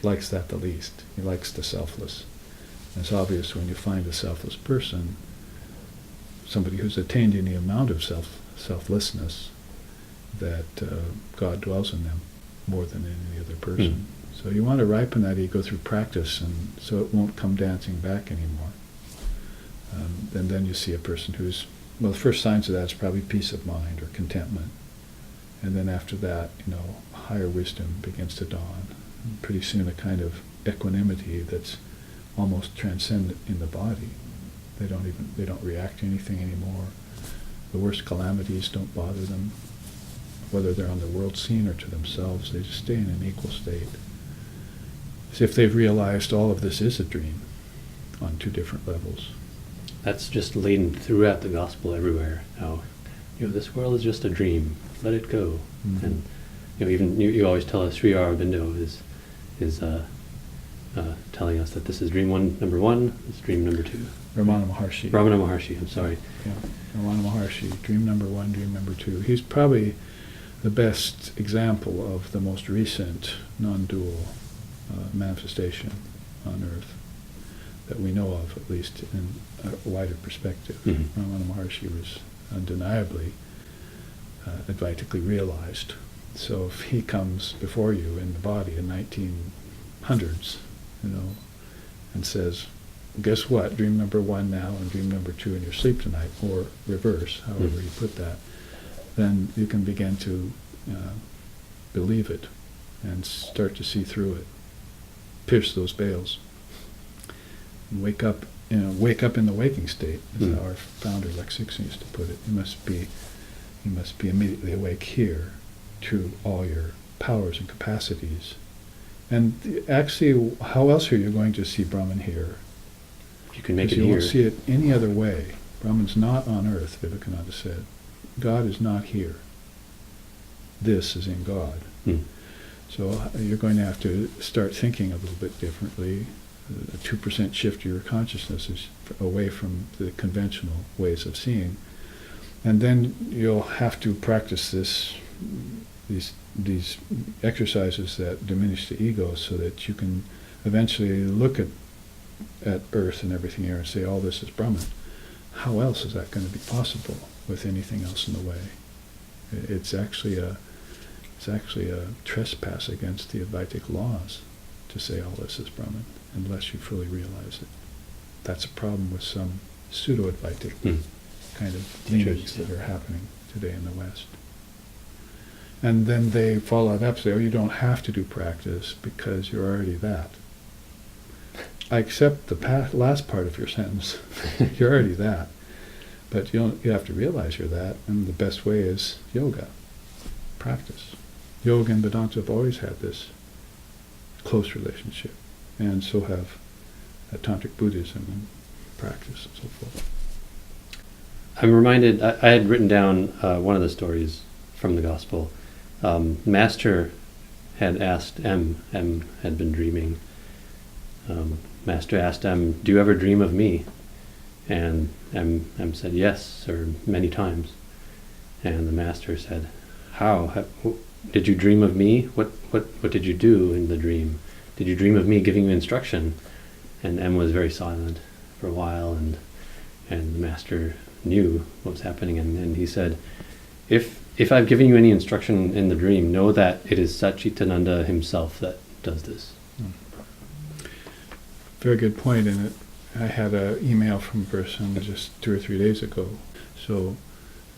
likes that the least. He likes the selfless. And it's obvious when you find a selfless person, somebody who's attained any amount of selflessness, that God dwells in them more than in any other person. So you want to ripen that ego through practice, and so it won't come dancing back anymore. And then you see a person who's, the first signs of that is probably peace of mind or contentment. And then after that, higher wisdom begins to dawn. And pretty soon a kind of equanimity that's almost transcendent in the body. They don't react to anything anymore. The worst calamities don't bother them. Whether they're on the world scene or to themselves, they just stay in an equal state. As if they've realized all of this is a dream on two different levels.
that's just laden throughout the gospel everywhere. How, this world is just a dream. Let it go.
Mhm.
And even you always tell us Sri Aurobindo is telling us that this is dream number one. This is dream number two.
Ramana Maharshi.
Ramana Maharshi. I'm sorry.
Yeah, Ramana Maharshi. Dream number one, dream number two. He's probably the best example of the most recent non-dual manifestation on Earth that we know of, at least in a wider perspective.
Mhm.
Ramana Maharshi was undeniably Advaitically realized. So if he comes before you in the body in 1900s, and says, guess what, dream number one now and dream number two in your sleep tonight, or reverse, however you put that, then you can begin to believe it and start to see through it, pierce those veils, and wake up in the waking state, as our founder Lex Sixon used to put it. You must be immediately awake here to all your powers and capacities. And actually, how else are you going to see Brahman here?
You can make it
Because you
here.
won't see it any other way. Brahman's not on earth, Vivekananda said. God is not here. This is in God. So you're going to have to start thinking a little bit differently. A 2% shift of your consciousness is away from the conventional ways of seeing. And then you'll have to practice these exercises that diminish the ego, so that you can eventually look at Earth and everything here and say, all this is Brahman. How else is that going to be possible with anything else in the way? It's actually a trespass against the Advaitic laws to say all this is Brahman, unless you fully realize it. That's a problem with some pseudo-Advaitic kind of leanings that are happening today in the West. And then they follow it up, say, you don't have to do practice because you're already that. I accept the last part of your sentence. You're already that. But you have to realize you're that, and the best way is yoga, practice. Yoga and Vedanta have always had this close relationship, and so have Tantric Buddhism and practice and so forth.
I'm reminded, I had written down one of the stories from the Gospel. Master had asked M had been dreaming. Master asked M, do you ever dream of me? And M said yes, or many times. And the Master said, how? Did you dream of me? What did you do in the dream? Did you dream of me giving you instruction? And M was very silent for a while, and the Master knew what was happening, and he said, if I've given you any instruction in the dream, know that it is Satchitananda himself that does this.
Very good point. And I had an email from a person just 2 or 3 days ago. So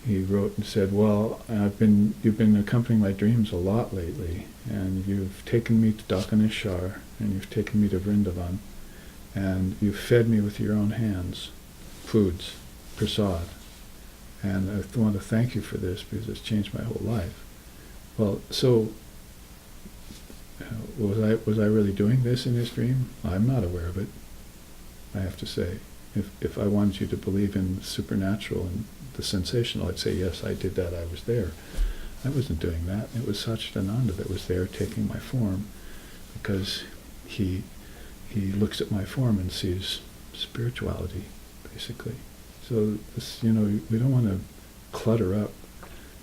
he wrote and said, well, you've been accompanying my dreams a lot lately, and you've taken me to Dakaneshwar, and you've taken me to Vrindavan, and you've fed me with your own hands, foods, prasad. And I want to thank you for this because it's changed my whole life. Well, so was I really doing this in this dream? I'm not aware of it, I have to say. If I wanted you to believe in the supernatural and the sensational, I'd say, yes, I did that, I was there. I wasn't doing that. It was Satchitananda that was there taking my form, because he looks at my form and sees spirituality, basically. So this, we don't want to clutter up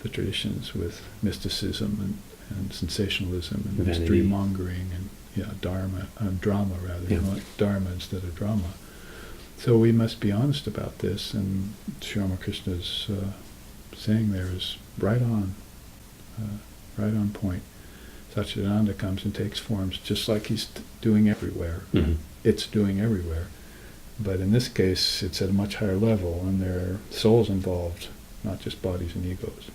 the traditions with mysticism and sensationalism and mystery mongering and drama rather.
Yeah.
You want dharma instead of drama. So we must be honest about this, and Sri Ramakrishna's saying there is right on point. Satchitananda comes and takes forms just like he's doing everywhere.
Mm-hmm.
It's doing everywhere. But in this case, it's at a much higher level, and there are souls involved, not just bodies and egos.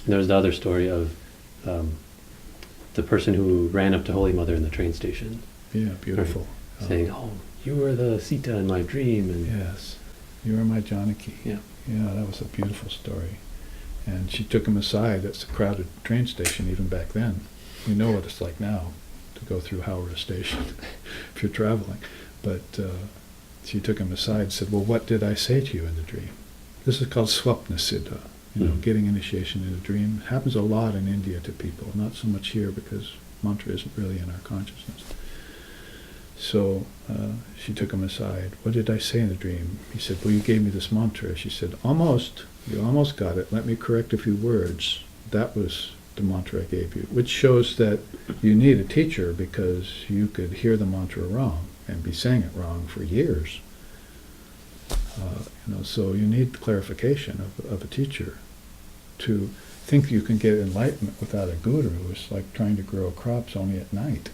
There's the other story of the person who ran up to Holy Mother in the train station.
Yeah, beautiful.
Right. Saying, you were the Sita in my dream. And
yes, you were my Janaki.
Yeah.
Yeah, that was a beautiful story. And she took him aside. It's a crowded train station even back then. We know what it's like now to go through Howrah Station if you're traveling. But she took him aside and said, well, what did I say to you in the dream? This is called swapna siddha, getting initiation in a dream. It happens a lot in India to people, not so much here because mantra isn't really in our consciousness. So she took him aside. What did I say in the dream? He said, well, you gave me this mantra. She said, almost. You almost got it. Let me correct a few words. That was the mantra I gave you, which shows that you need a teacher because you could hear the mantra wrong and be saying it wrong for years. So you need clarification of a teacher. To think you can get enlightenment without a guru is like trying to grow crops only at night,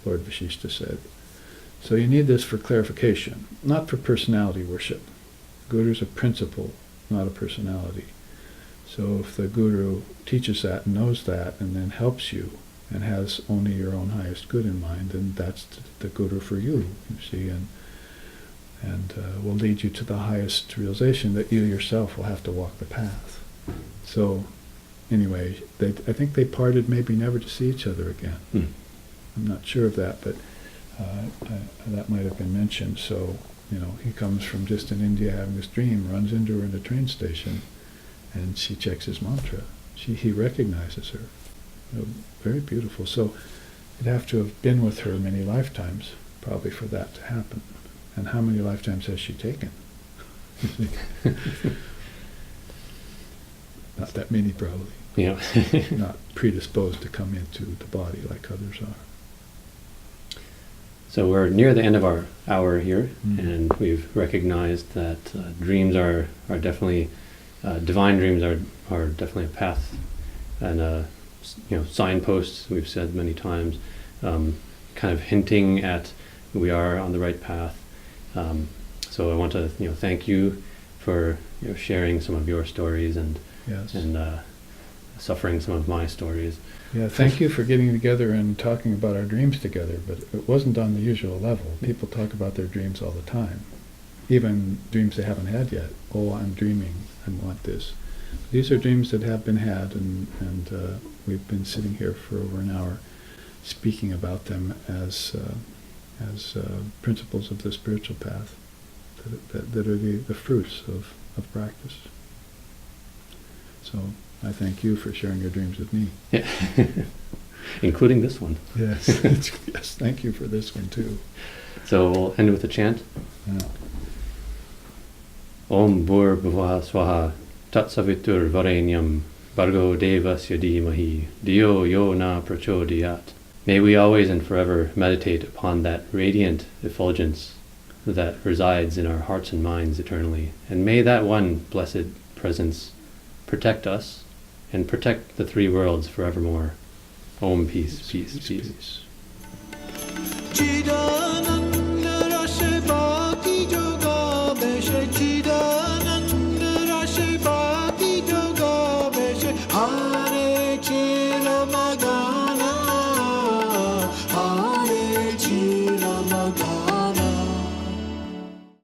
Lord Vashishta said. So you need this for clarification, not for personality worship. Guru's a principle, not a personality. So if the guru teaches that and knows that and then helps you and has only your own highest good in mind, then that's the guru for you, you see, and will lead you to the highest realization that you yourself will have to walk the path. So anyway, I think they parted maybe never to see each other again. I'm not sure of that, but that might have been mentioned. So, he comes from just in India having this dream, runs into her in the train station, and she checks his mantra. He recognizes her. Very beautiful. So you'd have to have been with her many lifetimes, probably, for that to happen. And how many lifetimes has she taken? Not that many, probably.
Yeah.
Not predisposed to come into the body like others are.
So we're near the end of our hour here, and we've recognized that dreams are definitely, divine dreams are definitely a path, and signposts, we've said many times, kind of hinting at we are on the right path. So I want to thank you for sharing some of your stories and suffering some of my stories.
Yeah, thank you for getting together and talking about our dreams together, but it wasn't on the usual level. People talk about their dreams all the time, even dreams they haven't had yet. Oh, I'm dreaming, I want this. These are dreams that have been had, and we've been sitting here for over an hour speaking about them as principles of the spiritual path that are the fruits of practice. So I thank you for sharing your dreams with me.
Yeah. Including this one.
Yes. Yes, thank you for this one too.
So we'll end with a chant.
Yeah.
Om Bhur Bhuva Swaha Tat Savitur Varenyam Bhargo Devasya Dhimahi Dio Yo Na Prachodayat. May we always and forever meditate upon that radiant effulgence that resides in our hearts and minds eternally, and may that one blessed presence protect us and protect the three worlds forevermore. Om, peace, peace, peace.
Chida